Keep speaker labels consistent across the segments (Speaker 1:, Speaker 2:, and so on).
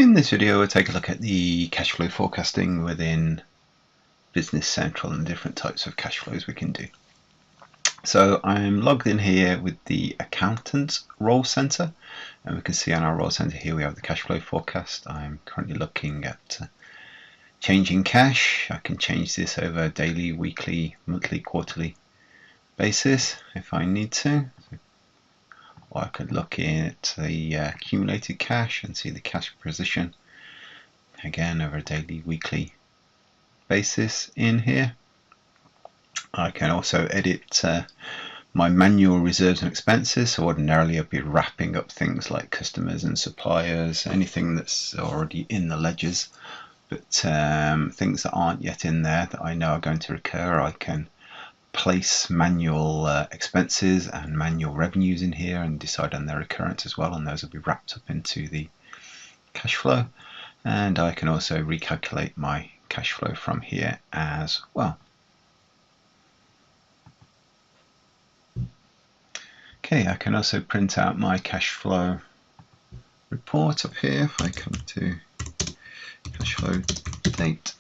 Speaker 1: In this video, we'll take a look at the cash flow forecasting within Business Central and the different types of cash flows we can do. So I'm logged in here with the Accountants Role Center, and we can see on our Role Center here we have the cash flow forecast. I'm currently looking at changing cash. I can change this over a daily, weekly, monthly, quarterly basis if I need to. Or I could look at the accumulated cash and see the cash position again over a daily, weekly basis in here. I can also edit my manual reserves and expenses. So ordinarily I'd be wrapping up things like customers and suppliers, anything that's already in the ledgers, but things that aren't yet in there that I know are going to recur, I can place manual expenses and manual revenues in here and decide on their recurrence as well, and those will be wrapped up into the cash flow. And I can also recalculate my cash flow from here as well. Okay, I can also print out my cash flow report up here. If I come to cash flow date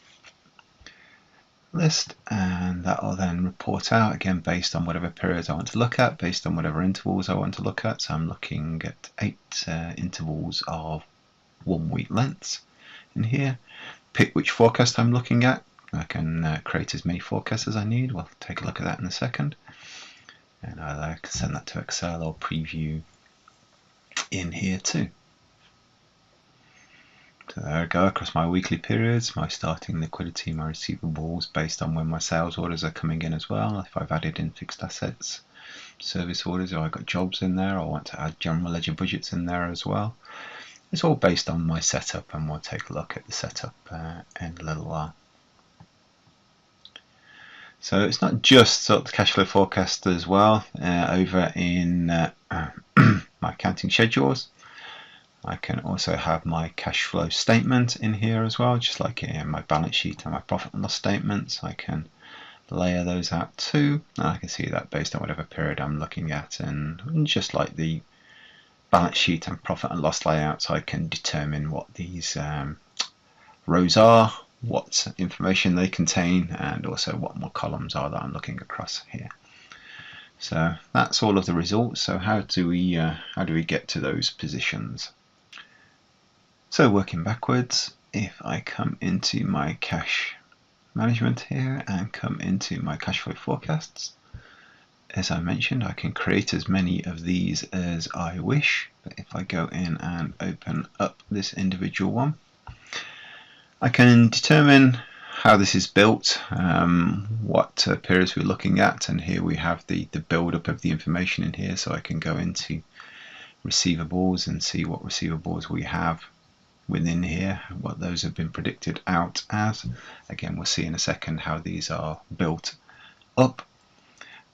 Speaker 1: list, and that will then report out again based on whatever periods I want to look at, based on whatever intervals I want to look at. So I'm looking at 8 intervals of 1 week lengths in here. Pick which forecast I'm looking at. I can create as many forecasts as I need. We'll take a look at that in a second, and I can send that to Excel or preview in here too. So there I go, across my weekly periods, my starting liquidity, my receivables based on when my sales orders are coming in as well. If I've added in fixed assets, service orders, or I've got jobs in there, or I want to add general ledger budgets in there as well. It's all based on my setup, and we'll take a look at the setup in a little while. So it's not just sort of the cash flow forecast as well. Over in my accounting schedules, I can also have my cash flow statement in here as well, just like in my balance sheet and my profit and loss statements. I can layer those out too, and I can see that based on whatever period I'm looking at. And just like the balance sheet and profit and loss layouts, I can determine what these rows are, what information they contain, and also what more columns are that I'm looking across here. So that's all of the results. So how do we get to those positions? So working backwards, if I come into my cash management here and come into my cash flow forecasts, as I mentioned, I can create as many of these as I wish. But if I go in and open up this individual one, I can determine how this is built, what periods we're looking at, and here we have the build up of the information in here. So I can go into receivables and see what receivables we have within here, what those have been predicted out as. Again, we'll see in a second how these are built up.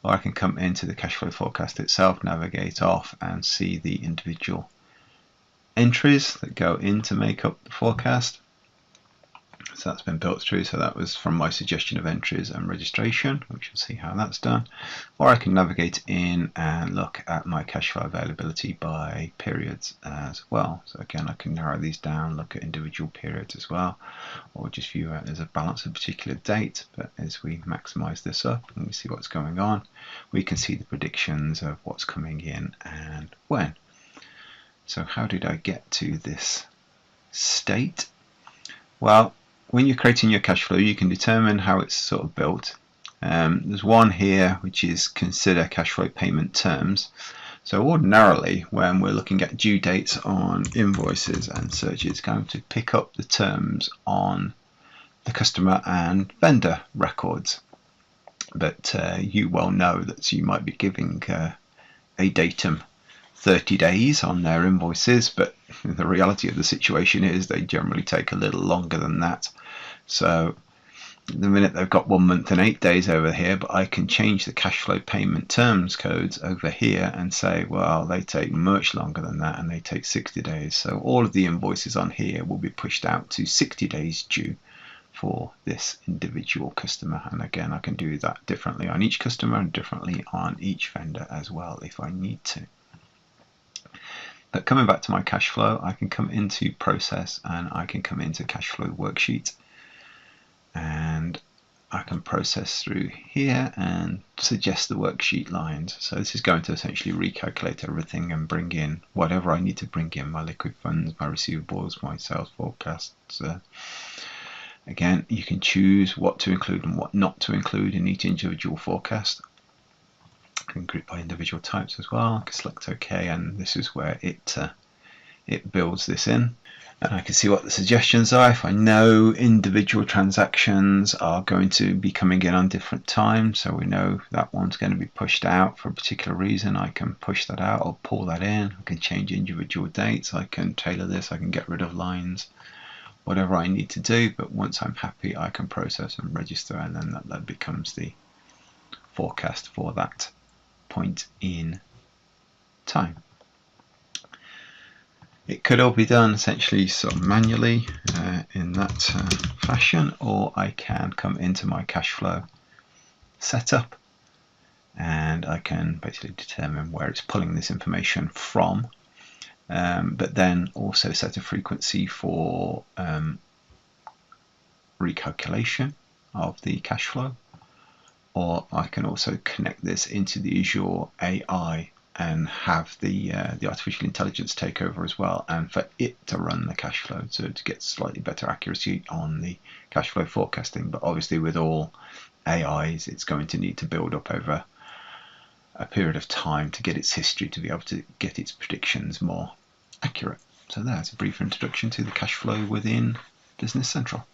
Speaker 1: Or I can come into the cash flow forecast itself, navigate off, and see the individual entries that go in to make up the forecast. So that's been built through. So that was from my suggestion of entries and registration, which you'll see how that's done. Or I can navigate in and look at my cash flow availability by periods as well. So again, I can narrow these down, look at individual periods as well, or just view it as a balance of a particular date. But as we maximize this up and we see what's going on, we can see the predictions of what's coming in and when. So how did I get to this state? Well, when you're creating your cash flow, you can determine how it's sort of built. There's one here which is consider cash flow payment terms. So ordinarily, when we're looking at due dates on invoices and such, it's going to pick up the terms on the customer and vendor records. But you well know that you might be giving a datum 30 days on their invoices, but the reality of the situation is they generally take a little longer than that. So the minute they've got 1 month and 8 days over here, but I can change the cash flow payment terms codes over here and say, well, they take much longer than that and they take 60 days. So all of the invoices on here will be pushed out to 60 days due for this individual customer. And again, I can do that differently on each customer and differently on each vendor as well if I need to. But coming back to my cash flow, I can come into process and I can come into cash flow worksheet, and I can process through here and suggest the worksheet lines. So this is going to essentially recalculate everything and bring in whatever I need to bring in, my liquid funds, my receivables, my sales forecasts. Again, you can choose what to include and what not to include in each individual forecast. I can group by individual types as well. I can select OK, and this is where it builds this in. And I can see what the suggestions are. If I know individual transactions are going to be coming in on different times, so we know that one's going to be pushed out for a particular reason, I can push that out or pull that in. I can change individual dates. I can tailor this. I can get rid of lines, whatever I need to do. But once I'm happy, I can process and register, and then that becomes the forecast for that point in time. It could all be done essentially sort of manually in that fashion, or I can come into my cash flow setup and I can basically determine where it's pulling this information from, but then also set a frequency for recalculation of the cash flow. Or I can also connect this into the Azure AI and have the artificial intelligence take over as well, and for it to run the cash flow to get slightly better accuracy on the cash flow forecasting. But obviously with all AIs, it's going to need to build up over a period of time to get its history to be able to get its predictions more accurate. So that's a brief introduction to the cash flow within Business Central.